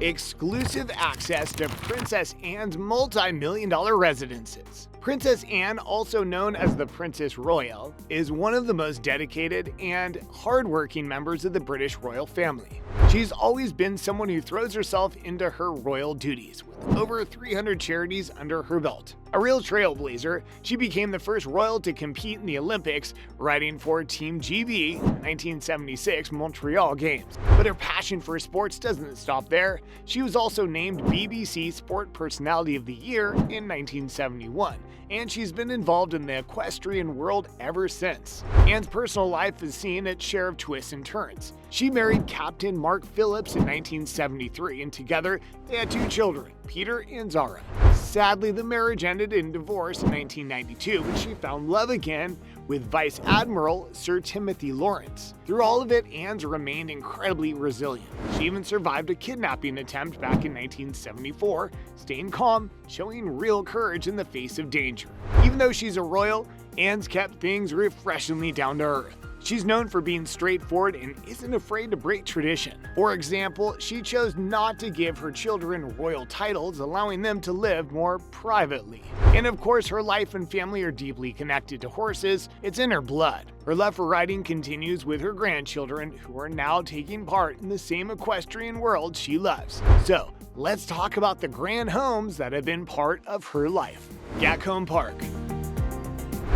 exclusive access to Princess Anne's multi-million-dollar residences. Princess Anne, also known as the Princess Royal, is one of the most dedicated and hardworking members of the British royal family. She's always been someone who throws herself into her royal duties, with over 300 charities under her belt. A real trailblazer, she became the first royal to compete in the Olympics, riding for Team GB in the 1976 Montreal Games. But her passion for sports doesn't stop there. She was also named BBC Sport Personality of the Year in 1971, and she's been involved in the equestrian world ever since. Anne's personal life has seen its share of twists and turns. She married Captain Mark Phillips in 1973, and together they had 2 children, Peter and Zara. Sadly, the marriage ended in divorce in 1992, but she found love again with Vice Admiral Sir Timothy Lawrence. Through all of it, Anne's remained incredibly resilient. She even survived a kidnapping attempt back in 1974, staying calm, showing real courage in the face of danger. Even though she's a royal, Anne's kept things refreshingly down to earth. She's known for being straightforward and isn't afraid to break tradition. For example, she chose not to give her children royal titles, allowing them to live more privately. And of course, her life and family are deeply connected to horses. It's in her blood. Her love for riding continues with her grandchildren, who are now taking part in the same equestrian world she loves. So, let's talk about the grand homes that have been part of her life. Gatcombe Park.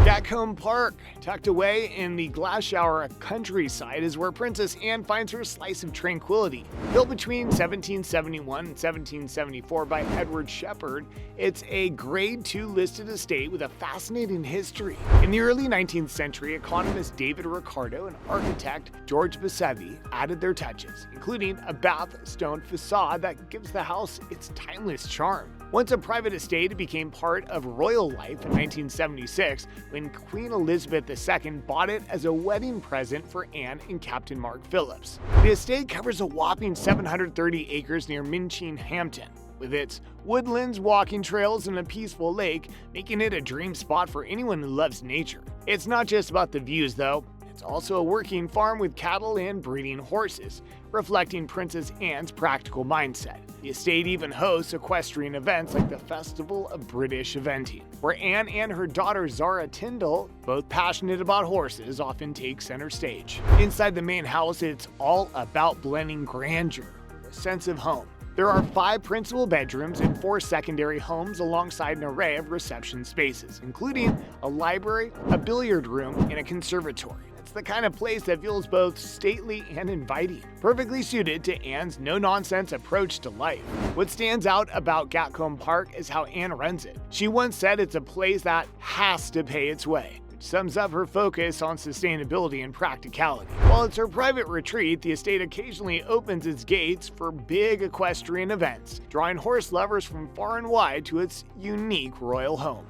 Gatcombe Park, tucked away in the Glasgow countryside, is where Princess Anne finds her slice of tranquility. Built between 1771 and 1774 by Edward Shepherd, it's a Grade II listed estate with a fascinating history. In the early 19th century, economist David Ricardo and architect George Bassevi added their touches, including a bath stone facade that gives the house its timeless charm. Once a private estate, it became part of royal life in 1976 when Queen Elizabeth II bought it as a wedding present for Anne and Captain Mark Phillips. The estate covers a whopping 730 acres near Minchin, Hampton, with its woodlands, walking trails, and a peaceful lake, making it a dream spot for anyone who loves nature. It's not just about the views, though. It's also a working farm with cattle and breeding horses, reflecting Princess Anne's practical mindset. The estate even hosts equestrian events like the Festival of British Eventing, where Anne and her daughter Zara Tyndall, both passionate about horses, often take center stage. Inside the main house, it's all about blending grandeur with a sense of home. There are 5 principal bedrooms and 4 secondary homes alongside an array of reception spaces, including a library, a billiard room, and a conservatory. It's the kind of place that feels both stately and inviting, perfectly suited to Anne's no-nonsense approach to life. What stands out about Gatcombe Park is how Anne runs it. She once said it's a place that has to pay its way, which sums up her focus on sustainability and practicality. While it's her private retreat, the estate occasionally opens its gates for big equestrian events, drawing horse lovers from far and wide to its unique royal home.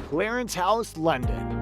Clarence House, London.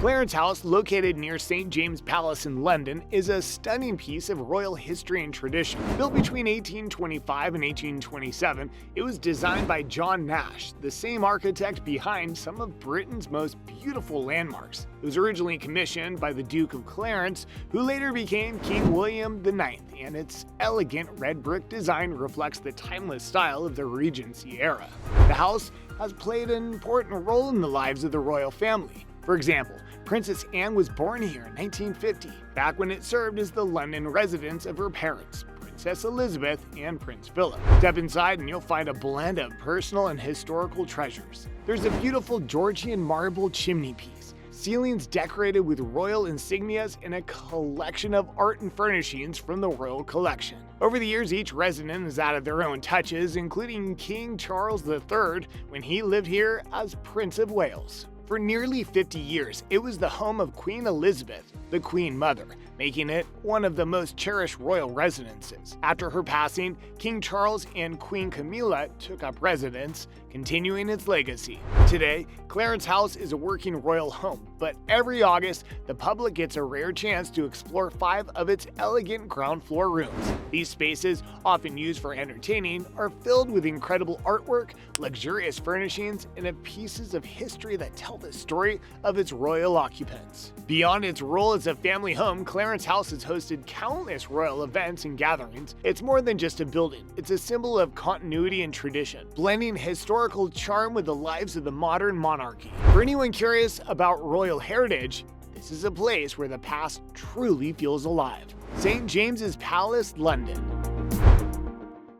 Clarence House, located near St. James Palace in London, is a stunning piece of royal history and tradition. Built between 1825 and 1827, it was designed by John Nash, the same architect behind some of Britain's most beautiful landmarks. It was originally commissioned by the Duke of Clarence, who later became King William IX, and its elegant red brick design reflects the timeless style of the Regency era. The house has played an important role in the lives of the royal family. For example, Princess Anne was born here in 1950, back when it served as the London residence of her parents, Princess Elizabeth and Prince Philip. Step inside and you'll find a blend of personal and historical treasures. There's a beautiful Georgian marble chimneypiece, ceilings decorated with royal insignias, and a collection of art and furnishings from the royal collection. Over the years, each resident has added their own touches, including King Charles III when he lived here as Prince of Wales. For nearly 50 years, it was the home of Queen Elizabeth, the Queen Mother, making it one of the most cherished royal residences. After her passing, King Charles and Queen Camilla took up residence, continuing its legacy. Today, Clarence House is a working royal home, but every August, the public gets a rare chance to explore 5 of its elegant ground floor rooms. These spaces, often used for entertaining, are filled with incredible artwork, luxurious furnishings, and pieces of history that tell the story of its royal occupants. Beyond its role as a family home, Clarence House has hosted countless royal events and gatherings. It's more than just a building. It's a symbol of continuity and tradition, blending historical charm with the lives of the modern monarchy. For anyone curious about royal heritage, this is a place where the past truly feels alive. St. James's Palace, London.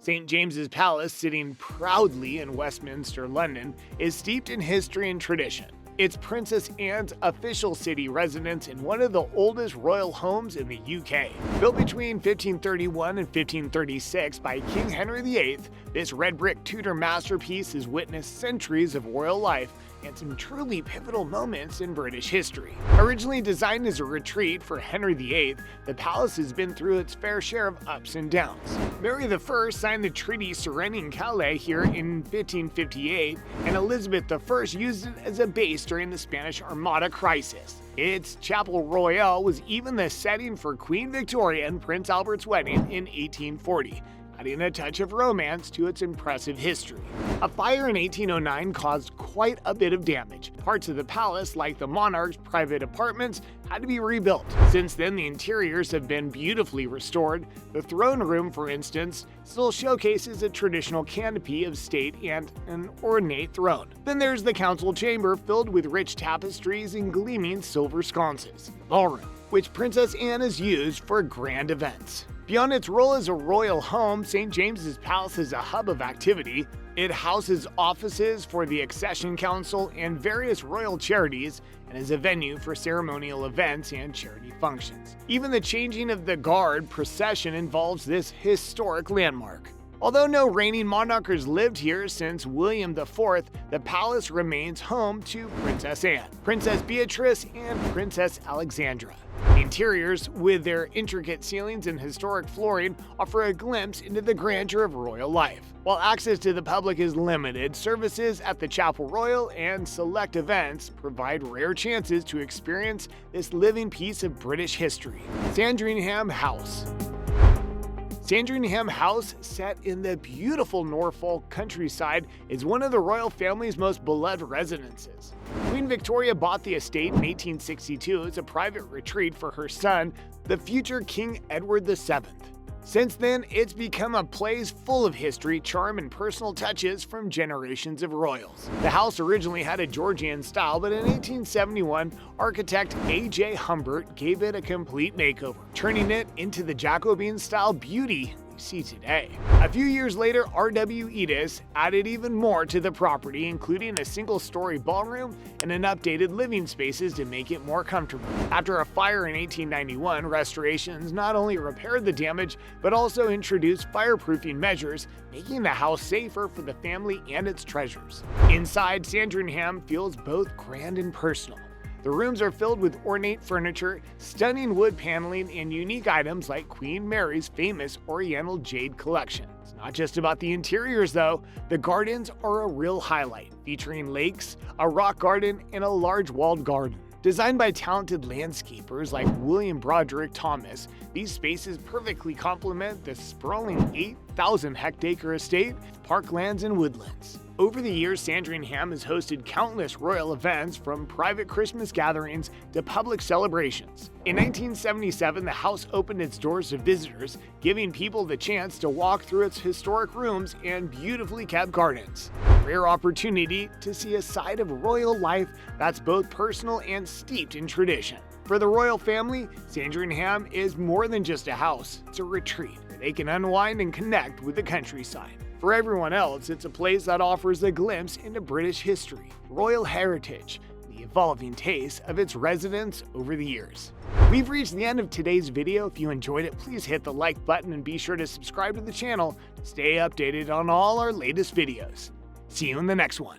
St. James's Palace, sitting proudly in Westminster, London, is steeped in history and tradition. It's Princess Anne's official city residence and one of the oldest royal homes in the UK. Built between 1531 and 1536 by King Henry VIII, this red brick Tudor masterpiece has witnessed centuries of royal life and some truly pivotal moments in British history. Originally designed as a retreat for Henry VIII, the palace has been through its fair share of ups and downs. Mary I signed the Treaty surrendering Calais here in 1558, and Elizabeth I used it as a base during the Spanish Armada crisis. Its Chapel Royal was even the setting for Queen Victoria and Prince Albert's wedding in 1840. Adding a touch of romance to its impressive history. A fire in 1809 caused quite a bit of damage. Parts of the palace, like the monarch's private apartments, had to be rebuilt. Since then, the interiors have been beautifully restored. The throne room, for instance, still showcases a traditional canopy of state and an ornate throne. Then there's the council chamber, filled with rich tapestries and gleaming silver sconces. The ballroom, which Princess Anne has used for grand events. Beyond its role as a royal home, St. James's Palace is a hub of activity. It houses offices for the Accession Council and various royal charities, and is a venue for ceremonial events and charity functions. Even the changing of the guard procession involves this historic landmark. Although no reigning monarch has lived here since William IV, the palace remains home to Princess Anne, Princess Beatrice, and Princess Alexandra. The interiors, with their intricate ceilings and historic flooring, offer a glimpse into the grandeur of royal life. While access to the public is limited, services at the Chapel Royal and select events provide rare chances to experience this living piece of British history. Sandringham House. Sandringham House, set in the beautiful Norfolk countryside, is one of the royal family's most beloved residences. Queen Victoria bought the estate in 1862 as a private retreat for her son, the future King Edward VII. Since then, it's become a place full of history, charm, and personal touches from generations of royals. The house originally had a Georgian style, but in 1871, architect A.J. Humbert gave it a complete makeover, turning it into the Jacobean-style beauty we see today. A few years later, R.W. Edis added even more to the property, including a single-story ballroom and an updated living spaces to make it more comfortable. After a fire in 1891, restorations not only repaired the damage, but also introduced fireproofing measures, making the house safer for the family and its treasures. Inside, Sandringham feels both grand and personal. The rooms are filled with ornate furniture, stunning wood paneling, and unique items like Queen Mary's famous Oriental jade collection. It's not just about the interiors, though. The gardens are a real highlight, featuring lakes, a rock garden, and a large walled garden. Designed by talented landscapers like William Broderick Thomas, these spaces perfectly complement the sprawling 8,000-hectare estate, parklands, and woodlands. Over the years, Sandringham has hosted countless royal events, from private Christmas gatherings to public celebrations. In 1977, the house opened its doors to visitors, giving people the chance to walk through its historic rooms and beautifully kept gardens. A rare opportunity to see a side of royal life that's both personal and steeped in tradition. For the royal family, Sandringham is more than just a house. It's a retreat where they can unwind and connect with the countryside. For everyone else, it's a place that offers a glimpse into British history, royal heritage, and the evolving tastes of its residents over the years. We've reached the end of today's video. If you enjoyed it, please hit the like button and be sure to subscribe to the channel to stay updated on all our latest videos. See you in the next one.